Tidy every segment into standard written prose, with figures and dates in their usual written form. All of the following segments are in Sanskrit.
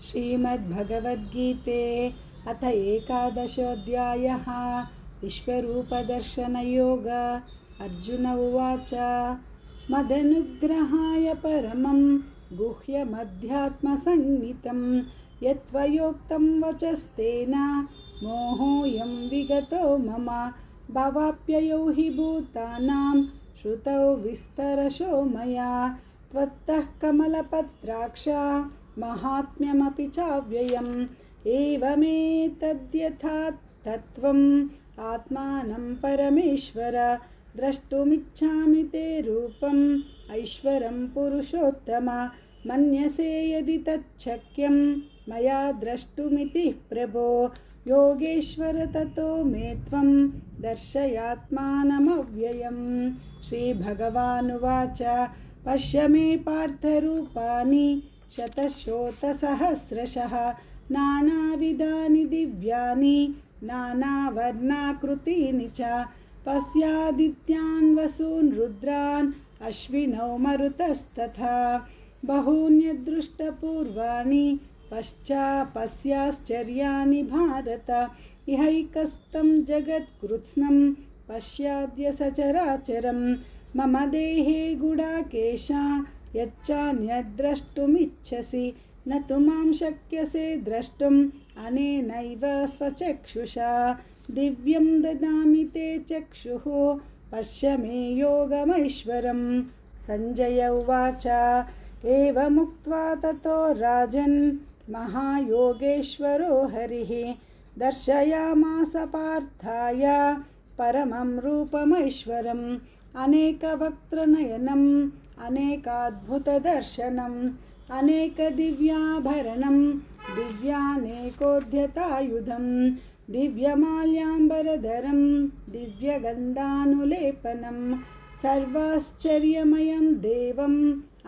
श्रीमद्भगवद्गीते अथ एकादशोऽध्यायः। विश्वरूपदर्शनयोग। अर्जुन उवाच मदनुग्रहाय परमं गुह्यमध्यात्मसंज्ञितं यत्त्वयोक्तं वचस्तेन मोहोऽयं विगतो मम। भवाप्ययौ हि भूतानां श्रुतौ विस्तरशो मया त्वत्तः कमलपत्राक्ष महात्म्यमपि चाव्ययम्। एवमेतद्यथा तत्त्वम् आत्मानं परमेश्वर द्रष्टुमिच्छामि ते रूपम् ऐश्वरं पुरुषोत्तम। मन्यसे यदि तच्छक्यं मया द्रष्टुमिति प्रभो योगेश्वर ततो मे त्वं दर्शयात्मानमव्ययम्। श्रीभगवानुवाच पश्य मे पार्थरूपाणि शतशोतसहस्रशः नानाविधानि दिव्यानि नानावर्णाकृतीनि च। पश्यादित्यान् वसून् रुद्रान् अश्विनौ मरुतस्तथा बहून्यदृष्टपूर्वाणि पश्याश्चर्याणि भारत। इहैकस्तं जगत्कृत्स्नं पश्याद्य सचराचरं मम देहे गुडाकेशा यच्चान्यद्द्रष्टुमिच्छसि न तु मां शक्यसे द्रष्टुम् अनेनैव स्वचक्षुषा। दिव्यं ददामि ते चक्षुः पश्य मे योगमैश्वरम्। सञ्जय उवाच एवमुक्त्वा ततो राजन् महायोगेश्वरो हरिः दर्शयामास पार्थाय परमं रूपमैश्वरम्। अनेकवक्त्रनयनम् अनेकाद्भुतदर्शनम् अनेकदिव्याभरणं दिव्यानेकोद्यतायुधं दिव्यमाल्याम्बरधरं दिव्यगन्धानुलेपनं सर्वाश्चर्यमयं देवम्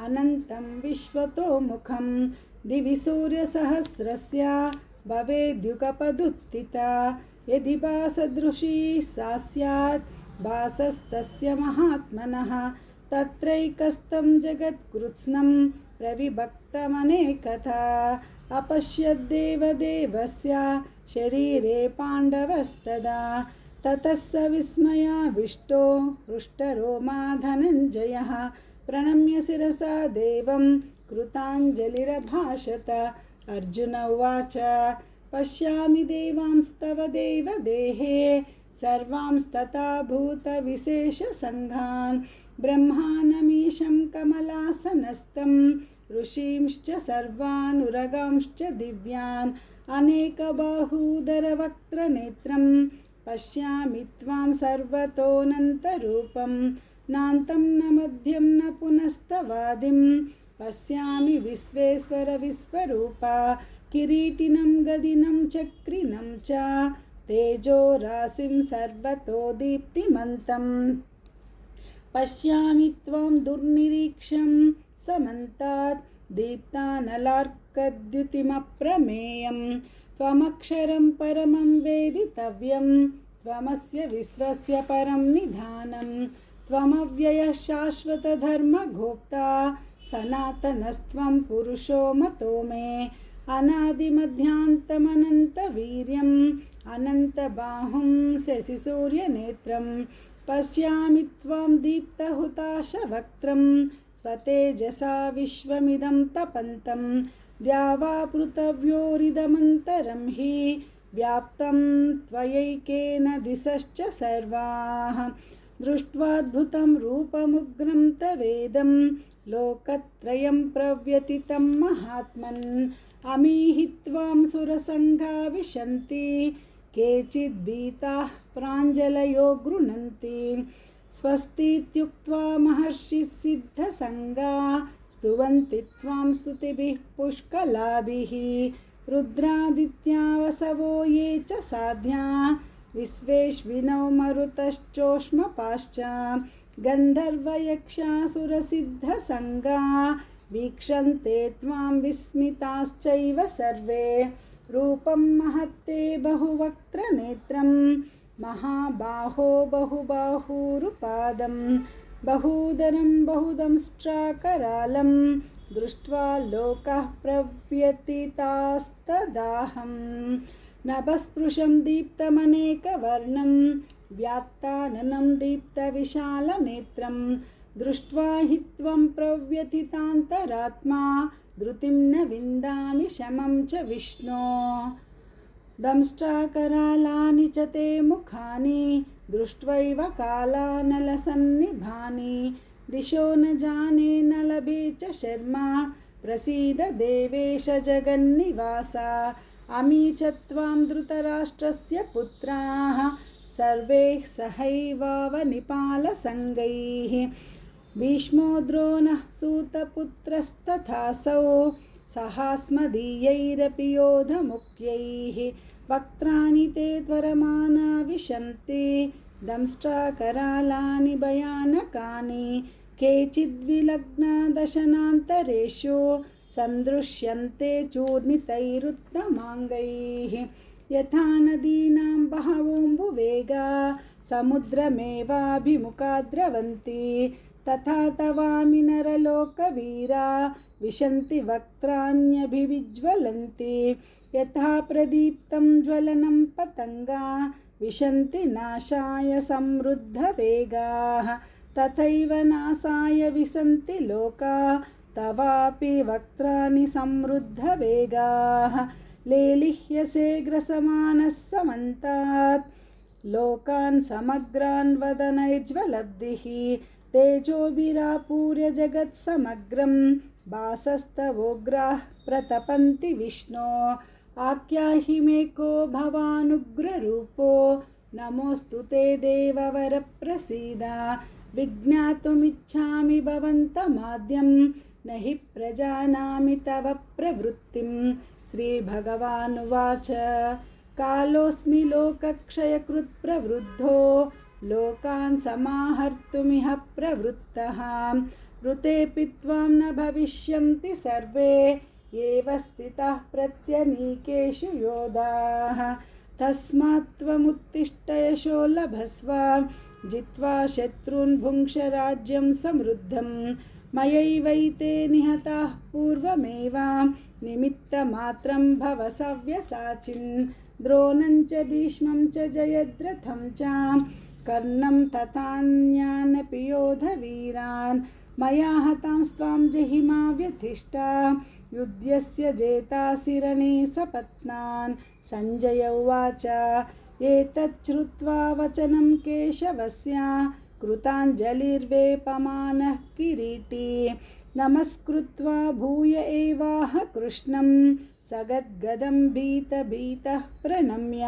अनन्तं विश्वतोमुखं। दिवि सूर्यसहस्रस्य भवेद्युगपदुत्थिता यदि भासदृशी सा स्यात् भासस्तस्य महात्मनः। तत्रैकस्तं जगत्कृत्स्नं प्रविभक्तमनेकथा अपश्यद्देवदेवस्य शरीरे पाण्डवस्तदा। ततः स विस्मयाविष्टो हृष्टरोमा धनञ्जयः प्रणम्य शिरसा देवं कृताञ्जलिरभाषत। अर्जुन उवाच पश्यामि देवांस्तव देवदेहे सर्वांस्तथा भूतविशेषसङ्घान् ब्रह्मानमीशं कमलासनस्थं ऋषींश्च सर्वानुरगांश्च दिव्यान् अनेकबाहूदरवक्त्रनेत्रं पश्यामि त्वां सर्वतोऽनन्तरूपं नान्तं न मध्यं न पुनस्तवादिं पश्यामि विश्वेश्वर विश्वरूपा। किरीटिनं गदिनं चक्रिनं च तेजो राशिं सर्वतो दीप्तिमन्तम् पश्यामि त्वां दुर्निरीक्ष्यं समन्तात् दीप्तानलार्कद्युतिमप्रमेयं। त्वमक्षरं परमं वेदितव्यं त्वमस्य विश्वस्य परं निधानं। त्वमव्ययः शाश्वतधर्मगोप्ता सनातनस्त्वं पुरुषो मतो मे। अनादिमध्यान्तमनन्तवीर्यम् अनन्तबाहुं शशिसूर्यनेत्रं पश्यामि त्वां दीप्तहुताशवक्त्रं स्वतेजसा विश्वमिदं तपन्तं। द्यावा पृथिव्योरिदमन्तरं हि व्याप्तं त्वयैकेन दिशश्च सर्वाः। दृष्ट्वाद्भुतं रूपमुग्रं तवेदं लोकत्रयं प्रव्यथितं महात्मन्। अमीहि त्वां सुरसङ्घा विशन्ति केचिद्भीताः प्राञ्जलयो गृह्णन्ति। स्वस्तीत्युक्त्वा महर्षिसिद्धसङ्गा स्तुवन्ति त्वां स्तुतिभिः पुष्कलाभिः। रुद्रादित्या वसवो ये च साध्या विश्वेश्विनौ मरुतश्चोष्मपाश्च गन्धर्वयक्षासुरसिद्धसङ्गा वीक्षन्ते त्वां विस्मिताश्चैव सर्वे। रूपं महत्ते बहुवक्त्रनेत्रं महाबाहो बहुबाहूरुपादं बहूदरं बहुदंष्ट्राकरालं दृष्ट्वा लोकाः प्रव्यथितास्तदाहं नभस्पृशं दीप्तमनेकवर्णं व्यात्ताननं दीप्तविशालनेत्रं दृष्ट्वा हि त्वं प्रव्यथितान्तरात्मा धृतिं न विन्दामि शमं च विष्णो दंष्ट्राकरालानि च ते मुखानि दृष्ट्वैव कालानलसन्निभानि दिशो न जाने न लभे च शर्मा प्रसीद देवेश जगन्निवासा अमी च त्वां धृतराष्ट्रस्य पुत्राः सर्वे सहैवावनिपालसङ्गैः भीष्मो द्रोणः सूतपुत्रस्तथासौ सहास्मदीयैरपि योधमुख्यैः वक्त्राणि ते त्वरमाना विशन्ति दंष्ट्राकरालानि भयानकानि केचिद्विलग्ना दशनान्तरेषु सन्दृश्यन्ते चूर्णितैरुत्तमाङ्गैः यथा नदीनां बहवोऽम्बुवेगा समुद्रमेवाभिमुखा द्रवन्ति तथा तवामि नरलोकवीरा विशन्ति वक्त्राण्यभिविज्वलन्ति यथा प्रदीप्तं ज्वलनं पतङ्गा विशन्ति नाशाय समृद्धवेगाः तथैव नाशाय विशन्ति लोका तवापि वक्त्राणि समृद्धवेगाः लेलिह्यसे ग्रसमानः समन्तात् लोकान् समग्रान् वदनैर्ज्वलब्धिः तेजोभिरापूर्य जगत्समग्रं भासस्तवोग्राः प्रतपन्ति विष्णो आख्याहि मे को भवानुग्ररूपो नमोऽस्तु ते देववरप्रसीद विज्ञातुमिच्छामि भवन्तमाद्यं न हि प्रजानामि तव प्रवृत्तिं श्रीभगवानुवाच कालोऽस्मि लोकक्षयकृत् प्रवृद्धो लोकान् समाहर्तुमिह प्रवृत्तः ऋतेऽपि त्वां न भविष्यन्ति सर्वे एव स्थिताः प्रत्यनीकेषु योधाः तस्मात् त्वमुत्तिष्ठ यशो लभस्व जित्वा शत्रून् भुङ्क्ष राज्यं समृद्धं मयैवैते निहताः पूर्वमेव निमित्तमात्रं भव सव्यसाचिन् द्रोणं च भीष्मं च जयद्रथं च कर्णं तथान्यानपि योधवीरान् मया हतांस्त्वां जहिमा व्यथिष्ठा युध्यस्य जेतासि रणे सपत्नान् सञ्जय उवाच एतच्छ्रुत्वा वचनं केशवस्य कृताञ्जलिर्वेपमानः किरीटी नमस्कृत्वा भूय एवाह कृष्णं सगद्गदं भीतः प्रणम्य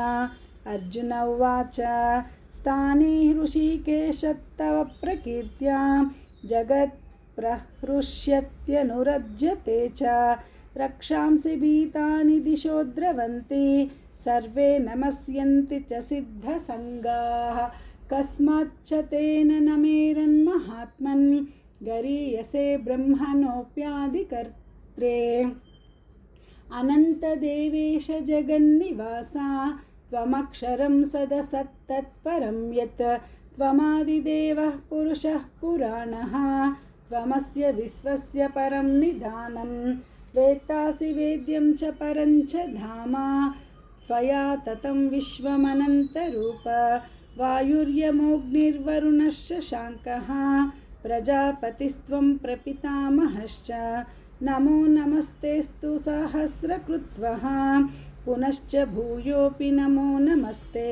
अर्जुन उवाच स्थाने ऋषिकेश तव प्रकीर्त्या जगत्प्रहृष्यत्यनुरज्यते च रक्षांसि भीतानि दिशो द्रवन्ति सर्वे नमस्यन्ति च सिद्धसङ्गाः कस्माच्च तेन न मेरन्महात्मन् गरीयसे ब्रह्मणोऽप्यादिकर्त्रे अनन्तदेवेश जगन्निवासा त्वमक्षरं सदसत्तत्परं यत् त्वमादिदेवः पुरुषः पुराणः त्वमस्य विश्वस्य परं निधानं वेत्तासि वेद्यं च परं च धाम त्वया ततं विश्वमनन्तरूप वायुर्यमोऽग्निर्वरुणश्च शाङ्कः प्रजापतिस्त्वं प्रपितामहश्च नमो नमस्तेस्तु सहस्रकृत्वः पुनश्च भूयोऽपि नमो नमस्ते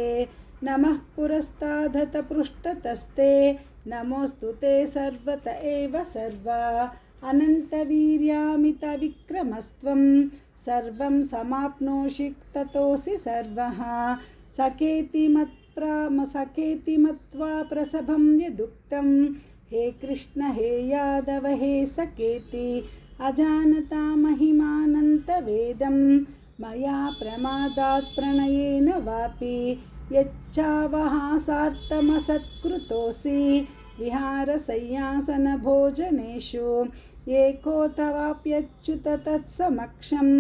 नमः पुरस्तादथ पृष्ठतस्ते नमोऽस्तु ते सर्वत एव सर्वा अनन्तवीर्यामितविक्रमस्त्वं सर्वं समाप्नोषि ततोऽसि सर्वः सखेति मत्वा प्रसभं यदुक्तं हे कृष्ण हे यादव हे सखेति अजानता महिमानन्तवेदं मया प्रमादात् प्रणयेन वापि यच्चावहासार्थमसत्कृतोऽसि विहारसंयासनभोजनेषु एको तवाप्यच्युत तत्समक्षं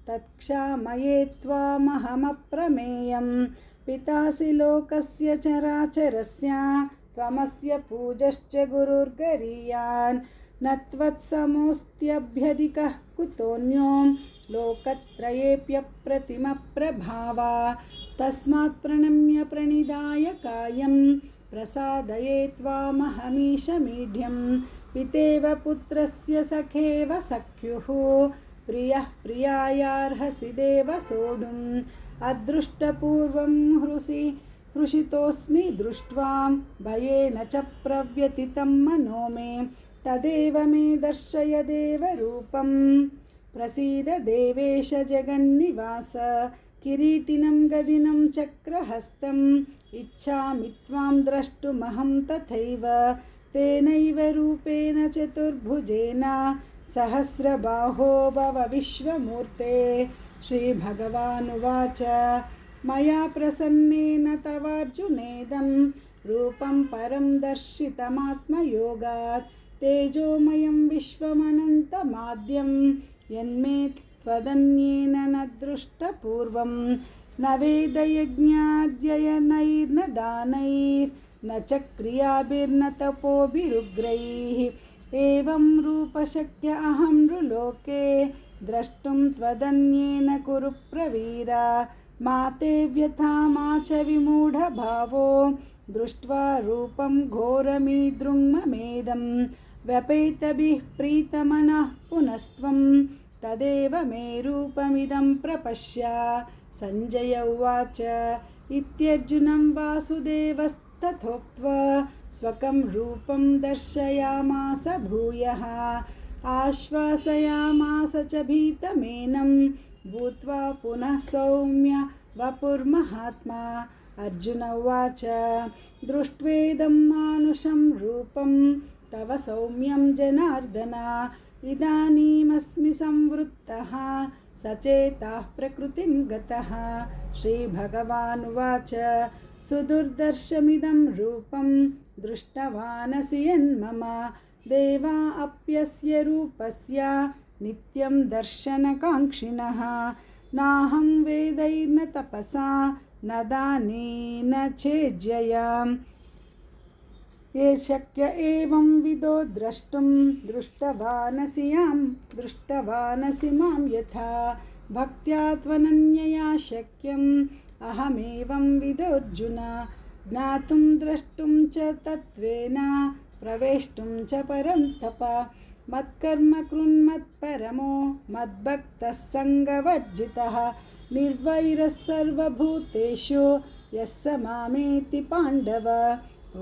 तत्क्षामये त्वामहमप्रमेयं पितासि लोकस्य चराचरस्य त्वमस्य पूजश्च गुरुर्गरीयान् न त्वत्समोऽस्त्यभ्यधिकः कुतोऽन्यो लोकत्रयेऽप्यप्रतिमप्रभावा तस्मात् प्रणम्य प्रणिधाय कायं प्रसादये त्वामहमीशमीढ्यं पितेव पुत्रस्य सखेव सख्युः प्रियः प्रियायार्हसि देव सोढुम् अदृष्टपूर्वं हृषितोऽस्मि दृष्ट्वा भयेन च प्रव्यथितं मनो मे तदेव मे दर्शय देवरूपं प्रसीद देवेश जगन्निवास किरीटिनं गदिनं चक्रहस्तम् इच्छामि त्वां द्रष्टुमहं तथैव तेनैव रूपेण चतुर्भुजेन सहस्रबाहो भव विश्वमूर्ते। श्रीभगवानुवाच मया प्रसन्नेन तवार्जुनेदं रूपं परं दर्शितमात्मयोगात् तेजोमयं विश्वमनन्तमाद्यं यन्मे त्वदन्येन न दृष्टपूर्वं न वेदयज्ञाध्ययनैर्न दानैर्न च क्रियाभिर्न तपोभिरुग्रैः एवं रूपशक्य अहं नृलोके द्रष्टुं त्वदन्येन कुरु प्रवीरा मा ते व्यथा मा च विमूढभावो दृष्ट्वा रूपं घोरमीदृङ्ममेदं व्यपेतभिः प्रीतमनः पुनस्त्वं तदेव मे रूपमिदं प्रपश्य। सञ्जय उवाच इत्यर्जुनं वासुदेवस्तथोक्त्वा स्वकं रूपं दर्शयामास भूयः आश्वासयामास च भीतमेनं भूत्वा पुनः सौम्य वपुर्महात्मा। अर्जुन उवाच दृष्ट्वेदं मानुषं रूपं तव सौम्यं जनार्दन इदानीमस्मि संवृत्तः सचेतः प्रकृतिं गतः। श्रीभगवानुवाच सुदुर्दर्शमिदं रूपं दृष्टवानसि यन्मम देवा अप्यस्य रूपस्य नित्यं दर्शनकाङ्क्षिणः नाहं वेदैर्न तपसा न दानेन चेज्यया ये शक्य एवं विदो द्रष्टुं दृष्टवानसि मां यथा भक्त्या त्वनन्यया शक्यम् अहमेवं विदोऽर्जुन ज्ञातुं द्रष्टुं च तत्त्वेन प्रवेष्टुं च परन्तप मत्कर्म कृन्मत्परमो मद्भक्तः सङ्गवर्जितः निर्वैरः सर्वभूतेषु यः स मामेति पाण्डव। ॐ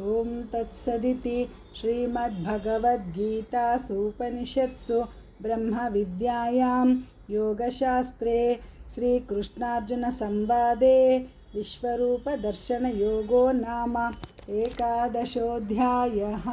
तत्सदिति श्रीमद्भगवद्गीतासूपनिषत्सु ब्रह्मविद्यायां योगशास्त्रे श्रीकृष्णार्जुनसंवादे विश्वरूपदर्शनयोगो नाम 11 अध्यायः।